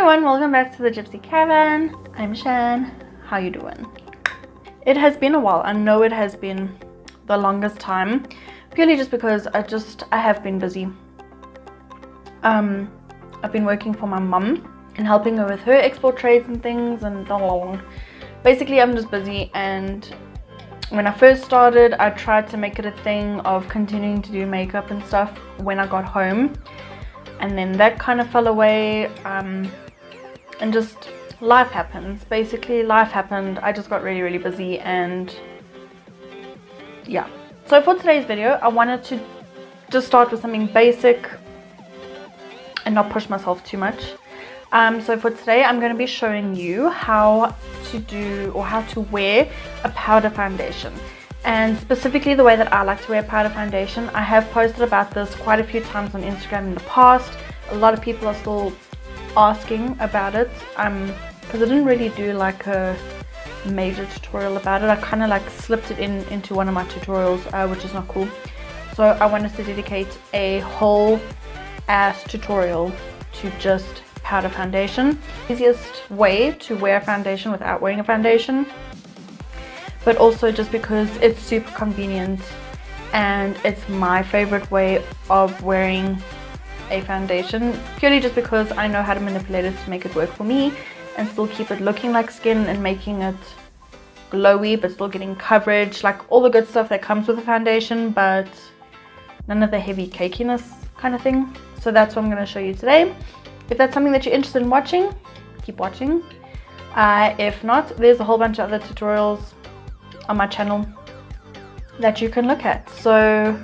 everyone, welcome back to the Gypsy Caravan. I'm Shan. How you doing? It has been a while. I know it has been the longest time, purely just because I have been busy. I've been working for my mum and helping her with her export trades and things, and basically I'm just busy. And when I first started, I tried to make it a thing of continuing to do makeup and stuff when I got home, and then that kind of fell away, and just life happens. Basically life happened. I just got really busy, and yeah. So for today's video, I wanted to just start with something basic and not push myself too much. So for today, I'm going to be showing you how to do or how to wear a powder foundation, and specifically the way that I like to wear powder foundation. I have posted about this quite a few times on Instagram in the past. A lot of people are still asking about it, because I didn't really do like a major tutorial about it. I kind of like slipped it into one of my tutorials, which is not cool. So I wanted to dedicate a whole ass tutorial to just powder foundation. Easiest way to wear a foundation without wearing a foundation, but also just because it's super convenient and it's my favorite way of wearing a foundation, purely just because I know how to manipulate it to make it work for me and still keep it looking like skin and making it glowy but still getting coverage, like all the good stuff that comes with a foundation, but none of the heavy cakiness kind of thing. So that's what I'm going to show you today. If that's something that you're interested in watching, keep watching. If not, there's a whole bunch of other tutorials on my channel that you can look at. So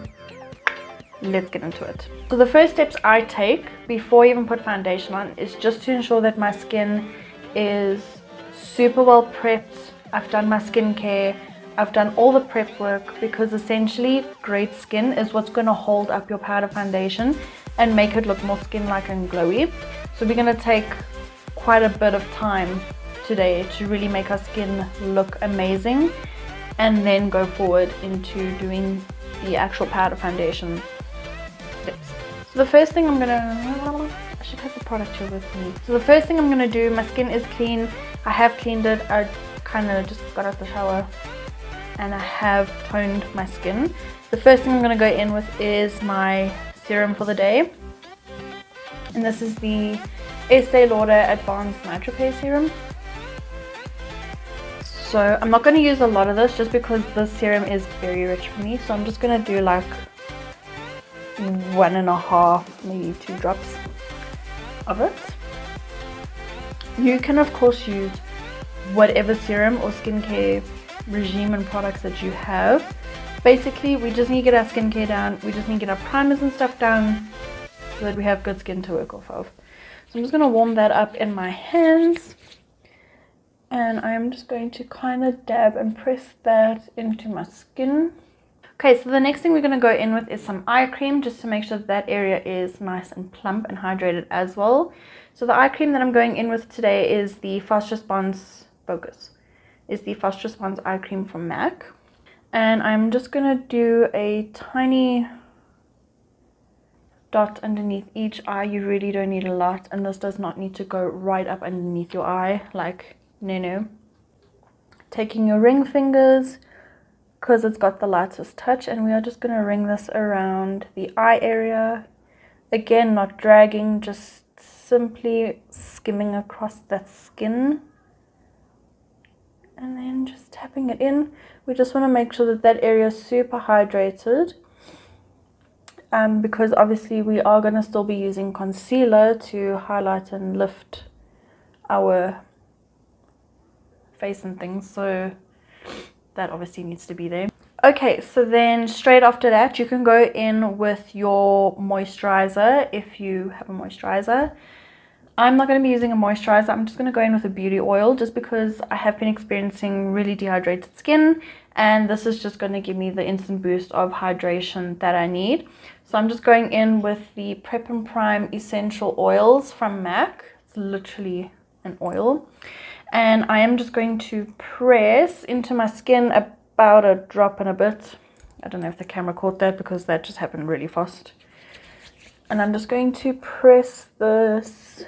let's get into it. So the first steps I take before I even put foundation on is just to ensure that my skin is super well prepped. I've done my skincare, I've done all the prep work, because essentially great skin is what's going to hold up your powder foundation and make it look more skin-like and glowy. So we're going to take quite a bit of time today to really make our skin look amazing, and then go forward into doing the actual powder foundation steps. So the first thing I should have the product here with me. So the first thing I'm going to do, my skin is clean. I have cleaned it. I kind of just got out the shower and I have toned my skin. The first thing I'm going to go in with is my serum for the day, and this is the Estee Lauder Advanced Night Repair Serum. So I'm not going to use a lot of this just because this serum is very rich for me, so I'm just going to do like 1.5, maybe 2 drops of it. You can of course use whatever serum or skincare regime and products that you have. Basically we just need to get our skincare down, we just need to get our primers and stuff down so that we have good skin to work off of. So I'm just going to warm that up in my hands, and I'm just going to kind of dab and press that into my skin. Okay, so the next thing we're going to go in with is some eye cream, just to make sure that area is nice and plump and hydrated as well. So the eye cream that I'm going in with today is the Fast Response Focus. Is the Fast Response eye cream from MAC. And I'm just going to do a tiny dot underneath each eye. You really don't need a lot, and this does not need to go right up underneath your eye, like no. Taking your ring fingers, because it's got the lightest touch, and we are just going to ring this around the eye area. Again, not dragging, just simply skimming across that skin, and then just tapping it in. We just want to make sure that that area is super hydrated, because obviously we are going to still be using concealer to highlight and lift our face and things, so that obviously needs to be there. Okay, so then straight after that you can go in with your moisturizer if you have a moisturizer. I'm not going to be using a moisturizer. I'm just going to go in with a beauty oil, just because I have been experiencing really dehydrated skin, and this is just going to give me the instant boost of hydration that I need. So I'm just going in with the Prep and Prime Essential Oils from MAC. It's literally an oil, and I am just going to press into my skin about a drop and a bit. I don't know if the camera caught that because that just happened really fast. And I'm just going to press this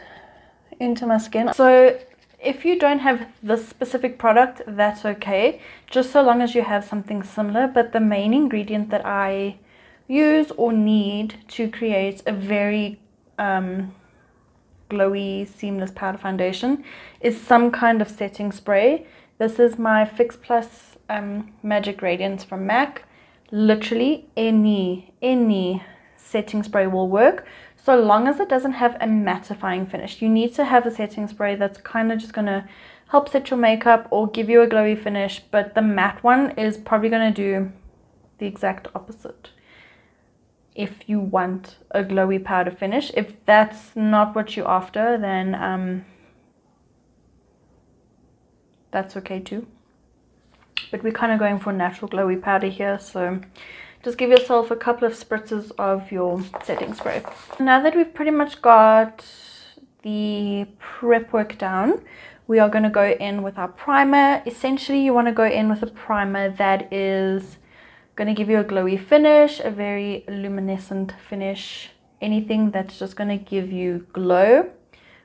into my skin. So if you don't have this specific product, that's okay, just so long as you have something similar. But the main ingredient that I use or need to create a very glowy seamless powder foundation is some kind of setting spray. This is my Fix Magic Radiance from MAC. Literally any setting spray will work, so long as it doesn't have a mattifying finish. You need to have a setting spray that's kind of just going to help set your makeup or give you a glowy finish, but the matte one is probably going to do the exact opposite if you want a glowy powder finish. If that's not what you're after, then that's okay too. But we're kind of going for natural glowy powder here, so just give yourself a couple of spritzes of your setting spray. Now that we've pretty much got the prep work down, we are going to go in with our primer. Essentially, you want to go in with a primer that is going to give you a glowy finish, a very luminescent finish. Anything that's just going to give you glow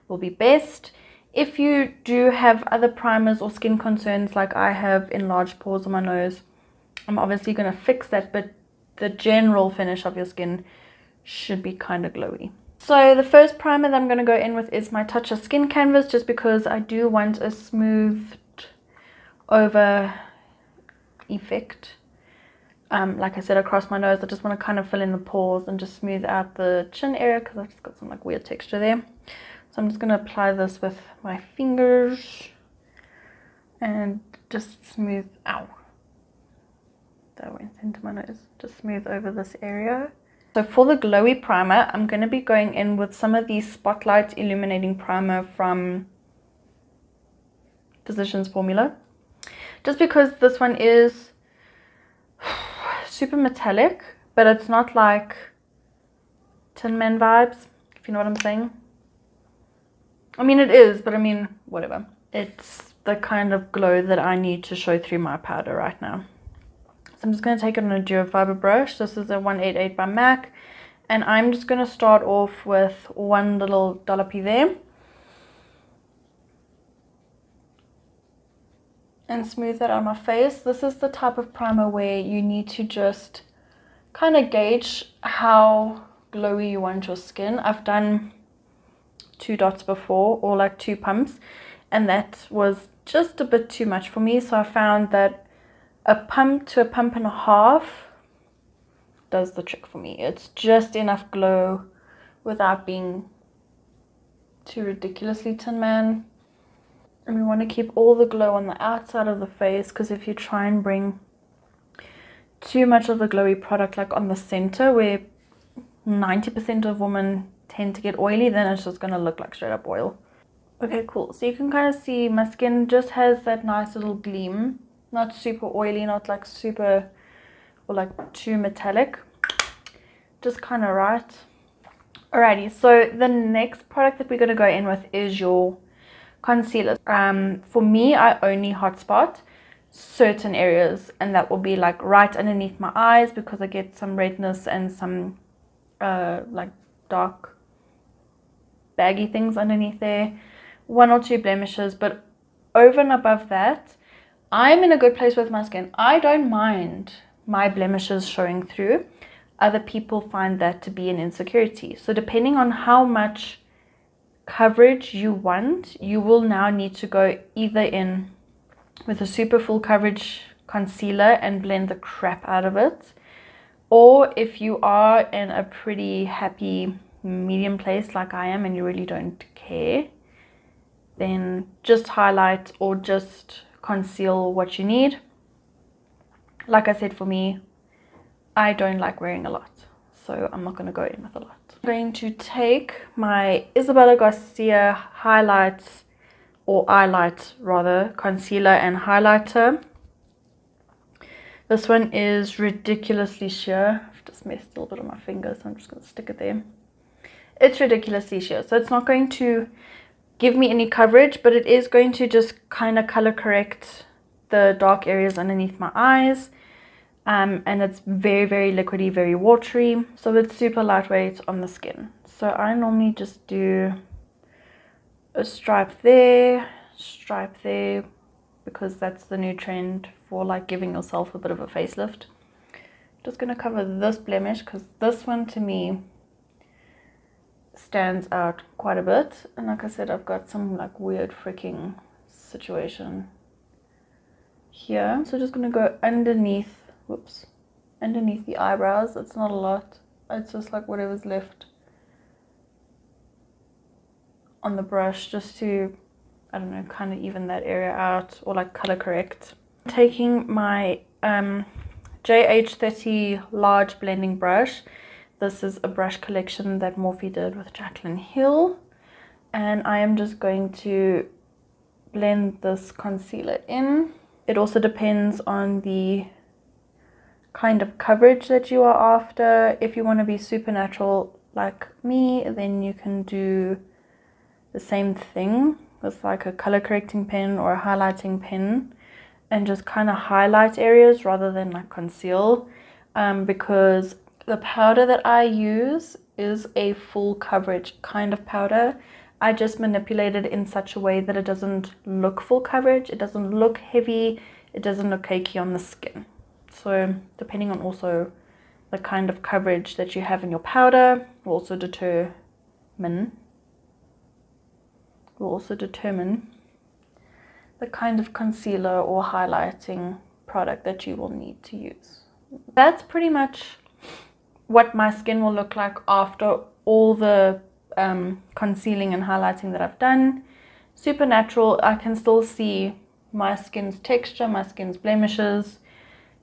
will be best. If you do have other primers or skin concerns like I have, enlarged pores on my nose, I'm obviously going to fix that, but the general finish of your skin should be kind of glowy. So the first primer that I'm going to go in with is my Touch of Skin Canvas, just because I do want a smoothed over effect. Like I said, across my nose, I just want to kind of fill in the pores and just smooth out the chin area because I've just got some like weird texture there. So I'm just going to apply this with my fingers and just smooth, ow, that went into my nose, just smooth over this area. So for the glowy primer, I'm going to be going in with some of the Spotlight Illuminating Primer from Physicians Formula. Just because this one is super metallic, but it's not like Tin Man vibes, if you know what I'm saying. I mean, it is, but I mean, whatever. It's the kind of glow that I need to show through my powder right now. So I'm just going to take it on a Duo Fibre Brush. This is a 188 by MAC. And I'm just going to start off with one little dollopy there. And smooth that on my face. This is the type of primer where you need to just kind of gauge how glowy you want your skin. I've done 2 dots before, or like 2 pumps, and that was just a bit too much for me. So I found that a pump to a pump and a half does the trick for me. It's just enough glow without being too ridiculously Tin Man. And we want to keep all the glow on the outside of the face, because if you try and bring too much of the glowy product like on the center where 90% of women tend to get oily, then it's just going to look like straight up oil. Okay, cool. So you can kind of see my skin just has that nice little gleam. Not super oily, not like super or like too metallic. Just kind of right. Alrighty, so the next product that we're going to go in with is your concealer. For me, I only hotspot certain areas, and that will be like right underneath my eyes, because I get some redness and some like dark baggy things underneath there, 1 or 2 blemishes. But over and above that, I'm in a good place with my skin. I don't mind my blemishes showing through. Other people find that to be an insecurity. So depending on how much coverage you want, you will now need to go either in with a super full coverage concealer and blend the crap out of it, or if you are in a pretty happy medium place like I am and you really don't care, then just highlight or just conceal what you need. Like I said, for me, I don't like wearing a lot, so I'm not going to go in with a lot. I'm going to take my Isabella Garcier highlights, or eyelight rather, concealer and highlighter. This one is ridiculously sheer. I've just messed a little bit on my finger, so I'm just going to stick it there. It's ridiculously sheer, so it's not going to give me any coverage, but it is going to just kind of color correct the dark areas underneath my eyes. And it's very, very liquidy, very watery, so it's super lightweight on the skin. So I normally just do a stripe there, because that's the new trend for like giving yourself a bit of a facelift. Just going to cover this blemish because this one to me stands out quite a bit, and like I said, I've got some like weird freaking situation here, so just going to go underneath, whoops, underneath the eyebrows. It's not a lot, it's just like whatever's left on the brush, just to, I don't know, kind of even that area out, or like color correct. Taking my JH30 large blending brush. This is a brush collection that Morphe did with Jaclyn Hill, and I am just going to blend this concealer in. It also depends on the kind of coverage that you are after. If you want to be super natural like me, then you can do the same thing with like a color correcting pen or a highlighting pen and just kind of highlight areas rather than like conceal, because the powder that I use is a full coverage kind of powder. I just manipulate it in such a way that it doesn't look full coverage, it doesn't look heavy, it doesn't look cakey on the skin. So depending on also the kind of coverage that you have in your powder will also determine the kind of concealer or highlighting product that you will need to use. That's pretty much what my skin will look like after all the concealing and highlighting that I've done. Super natural. I can still see my skin's texture, my skin's blemishes.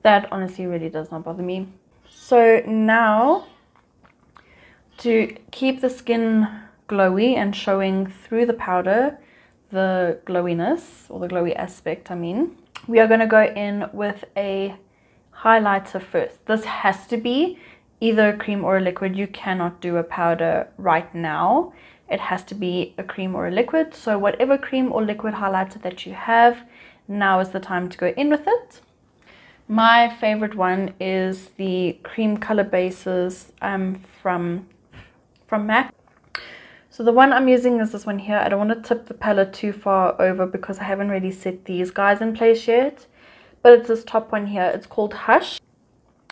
That honestly really does not bother me. So now, to keep the skin glowy and showing through the powder the glowiness, or the glowy aspect I mean, we are going to go in with a highlighter first. This has to be either a cream or a liquid. You cannot do a powder right now. It has to be a cream or a liquid. So whatever cream or liquid highlighter that you have, now is the time to go in with it. My favorite one is the cream color bases from MAC. So the one I'm using is this one here. I don't want to tip the palette too far over because I haven't really set these guys in place yet. But it's this top one here. It's called Hush.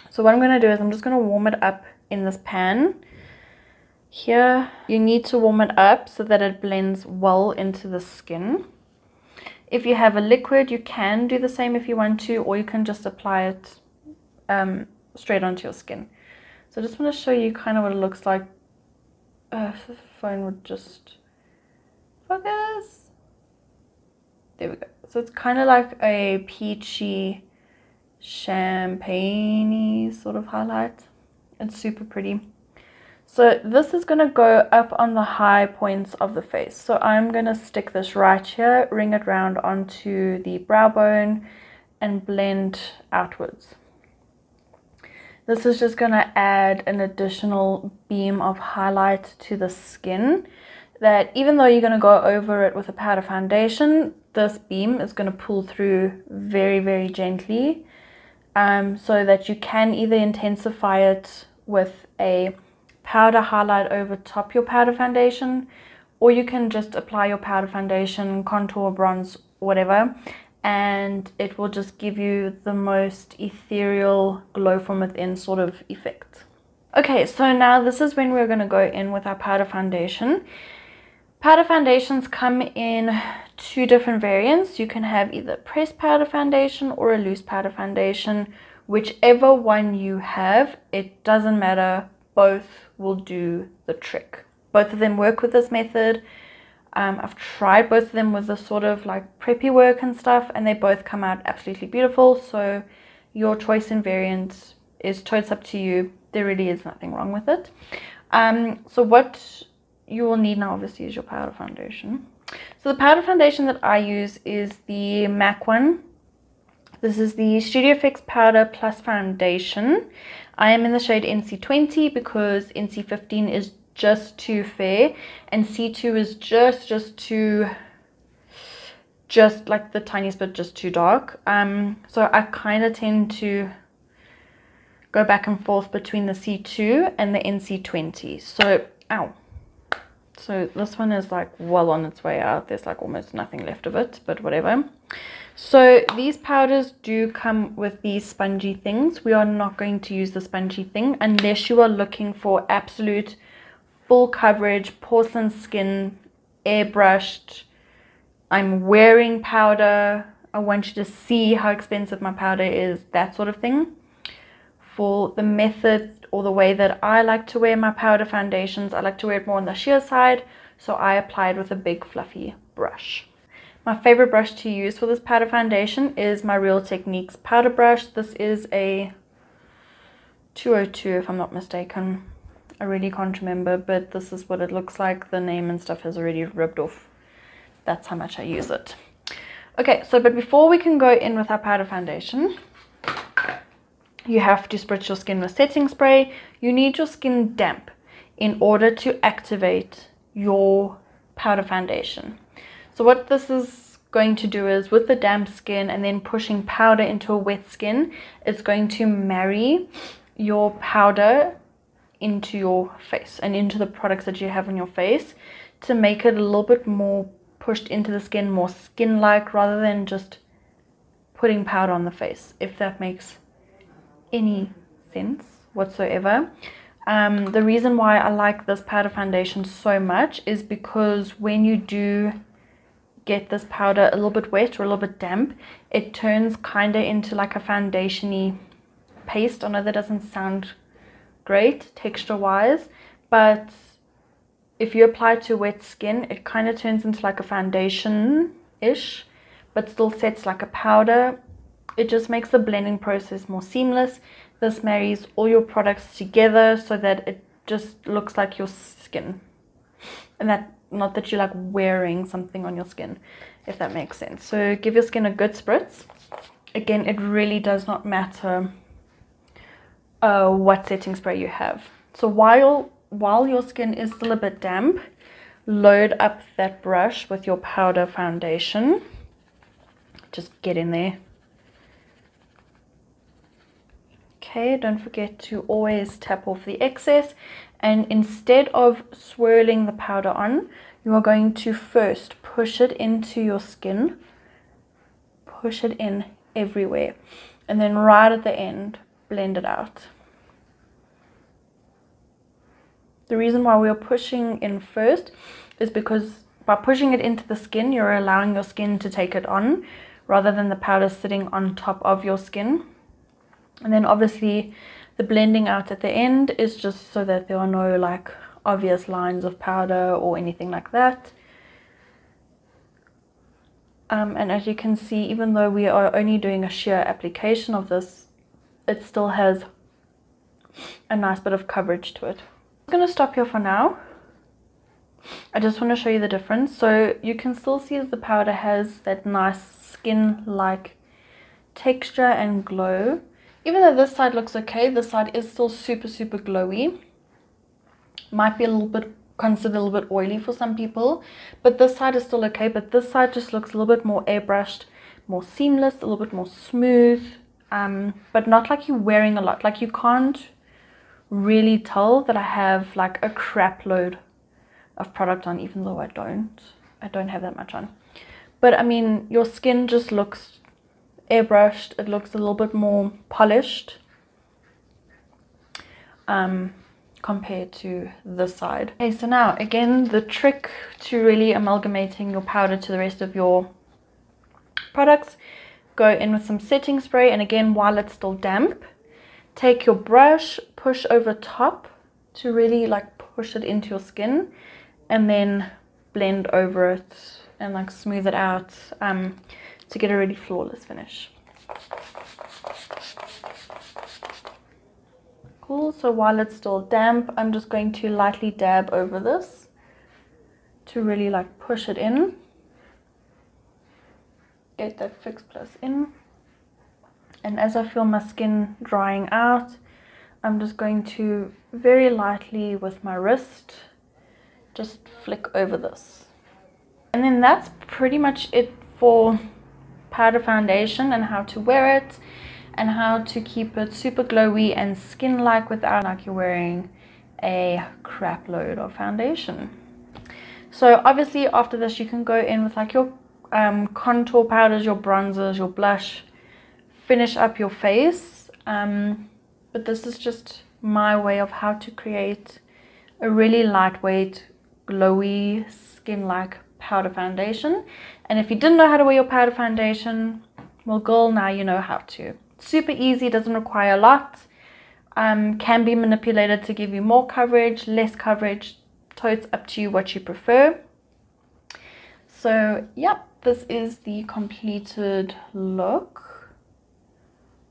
So what I'm going to do is I'm just going to warm it up in this pan. Here, you need to warm it up so that it blends well into the skin. If you have a liquid, you can do the same if you want to, or you can just apply it straight onto your skin. So I just want to show you kind of what it looks like. If the phone would just focus. There we go. So it's kind of like a peachy, champagne-y sort of highlight. It's super pretty. So this is going to go up on the high points of the face. So I'm going to stick this right here, ring it round onto the brow bone and blend outwards. This is just going to add an additional beam of highlight to the skin, that even though you're going to go over it with a powder foundation, this beam is going to pull through very, very gently, so that you can either intensify it with a powder highlight over top your powder foundation, or you can just apply your powder foundation, contour, bronze, whatever, and it will just give you the most ethereal glow from within sort of effect. Okay, so now this is when we're going to go in with our powder foundation. Powder foundations come in two different variants. You can have either pressed powder foundation or a loose powder foundation. Whichever one you have, it doesn't matter, both will do the trick. Both of them work with this method. I've tried both of them with this sort of like preppy work and stuff, and they both come out absolutely beautiful. So your choice in variant is totes up to you. There really is nothing wrong with it. So what you will need now obviously is your powder foundation. So the powder foundation that I use is the MAC one. This is the Studio Fix Powder Plus Foundation. I am in the shade NC20 because NC15 is just too fair and C2 is just like the tiniest bit just too dark. So I kind of tend to go back and forth between the C2 and the NC20. So So this one is like well on its way out. There's like almost nothing left of it, but whatever. So these powders do come with these spongy things. We are not going to use the spongy thing unless you are looking for absolute full coverage, porcelain skin, airbrushed. I'm wearing powder. I want you to see how expensive my powder is, that sort of thing. For the method or the way that I like to wear my powder foundations, I like to wear it more on the sheer side, so I apply it with a big fluffy brush. My favorite brush to use for this powder foundation is my Real Techniques powder brush. This is a 202 if I'm not mistaken. I really can't remember, but this is what it looks like. The name and stuff has already rubbed off. That's how much I use it. Okay, so but before we can go in with our powder foundation, you have to spritz your skin with setting spray. You need your skin damp in order to activate your powder foundation. So what this is going to do is, with the damp skin and then pushing powder into a wet skin, it's going to marry your powder into your face and into the products that you have on your face to make it a little bit more pushed into the skin, more skin-like, rather than just putting powder on the face, if that makes any sense whatsoever. The reason why I like this powder foundation so much is because when you do get this powder a little bit wet or a little bit damp, it turns kind of into like a foundation-y paste. I know that doesn't sound great texture wise, but if you apply it to wet skin, it kind of turns into like a foundation-ish, but still sets like a powder. It just makes the blending process more seamless. This marries all your products together so that it just looks like your skin. And that, not that you're like wearing something on your skin, if that makes sense. So give your skin a good spritz. Again, it really does not matter what setting spray you have. So while your skin is still a bit damp, load up that brush with your powder foundation. Just get in there. Okay, don't forget to always tap off the excess, and instead of swirling the powder on, you are going to first push it into your skin, push it in everywhere, and then right at the end blend it out. The reason why we're pushing in first is because by pushing it into the skin, you're allowing your skin to take it on rather than the powder sitting on top of your skin. And then obviously the blending out at the end is just so that there are no like obvious lines of powder or anything like that. And as you can see, even though we are only doing a sheer application of this, it still has a nice bit of coverage to it. I'm going to stop here for now. I just want to show you the difference. So you can still see that the powder has that nice skin-like texture and glow. Even though this side looks okay, this side is still super glowy. Might be a little bit considered a little bit oily for some people, but this side is still okay. But this side just looks a little bit more airbrushed, more seamless, a little bit more smooth, but not like you're wearing a lot. Like you can't really tell that I have like a crap load of product on, even though I don't have that much on. But I mean, your skin just looks airbrushed. It looks a little bit more polished compared to this side. Okay, so now again, the trick to really amalgamating your powder to the rest of your products, go in with some setting spray, and again, while it's still damp, take your brush, push over top to really like push it into your skin, and then blend over it and like smooth it out to get a really flawless finish. Cool. So while it's still damp, I'm just going to lightly dab over this to really like push it in, get that Fix Plus in. And as I feel my skin drying out, I'm just going to very lightly with my wrist just flick over this. And then that's pretty much it for powder foundation and how to wear it and how to keep it super glowy and skin-like without like you're wearing a crap load of foundation. So obviously after this you can go in with like your contour powders, your bronzers, your blush, finish up your face. But this is just my way of how to create a really lightweight, glowy, skin-like powder foundation. And if you didn't know how to wear your powder foundation, well girl, now you know how to. Super easy, doesn't require a lot, can be manipulated to give you more coverage, less coverage, totes up to you what you prefer. So yep, this is the completed look.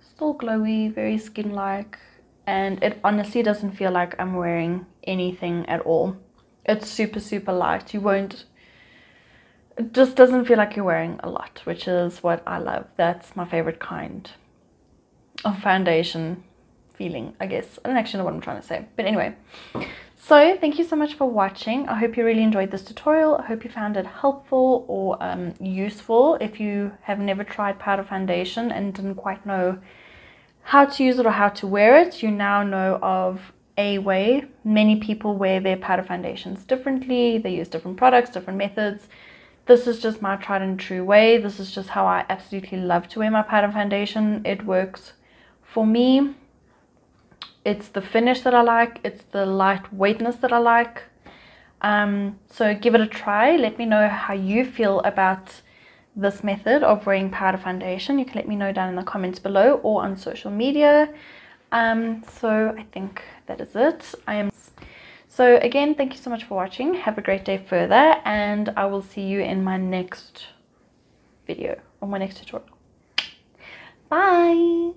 Still glowy, very skin-like, and it honestly doesn't feel like I'm wearing anything at all. It's super light. It just doesn't feel like you're wearing a lot, which is what I love. That's my favorite kind of foundation feeling, I guess. I don't actually know what I'm trying to say, but anyway. So thank you so much for watching. I hope you really enjoyed this tutorial. I hope you found it helpful or useful. If you have never tried powder foundation and didn't quite know how to use it or how to wear it, you now know of a way. Many people wear their powder foundations differently. They use different products, different methods. This is just my tried and true way. This is just how I absolutely love to wear my powder foundation. It works for me. It's the finish that I like. It's the lightweightness that I like. So give it a try. Let me know how you feel about this method of wearing powder foundation. You can let me know down in the comments below or on social media. So I think that is it. So again, thank you so much for watching. Have a great day further, and I will see you in my next video or my next tutorial. Bye.